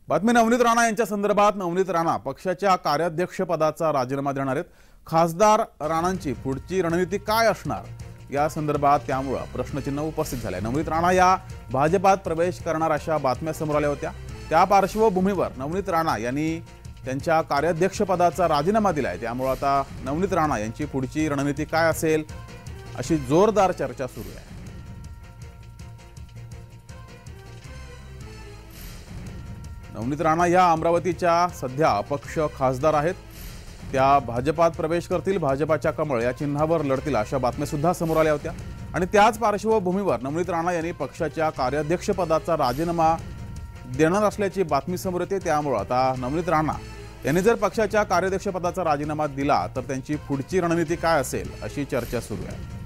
बातमी नवनीत राणा यांच्या संदर्भात। नवनीत राणा पक्षाच्या कार्याध्यक्षपदाचा राजीनामा देणार आहेत। खासदार राणांची पुढची रणनीती काय असणार या संदर्भात त्यामुळे प्रश्नचिन्ह उपस्थित झाले। नवनीत राणा या भाजपात प्रवेश करणार अशा बातम्या समोर आल्या होत्या। त्या पार्श्वभूमीवर नवनीत राणा यांनी त्यांच्या कार्याध्यक्षपदाचा राजीनामा दिलाय। त्यामुळे आता नवनीत राणा यांची पुढची रणनीती काय असेल अशी जोरदार चर्चा सुरू आहे। नवनीत राणा या अमरावतीच्या सध्या अपक्ष खासदार आहेत। त्या भाजपात प्रवेश करतील, भाजपाच्या कमळ या चिन्हावर लढतील अशा बातम्या सुद्धा समोर आल्या होत्या। आणि त्याच पार्श्वभूमीवर नवनीत राणा यांनी पक्षाच्या कार्याध्यक्षपदाचा राजीनामा देणार असल्याची बातमी समोर येते। त्यामुळे आता नवनीत राणा यांनी जर पक्षाच्या कार्याध्यक्षपदाचा राजीनामा दिला तर त्यांची पुढची रणनीती काय असेल अशी चर्चा सुरू आहे।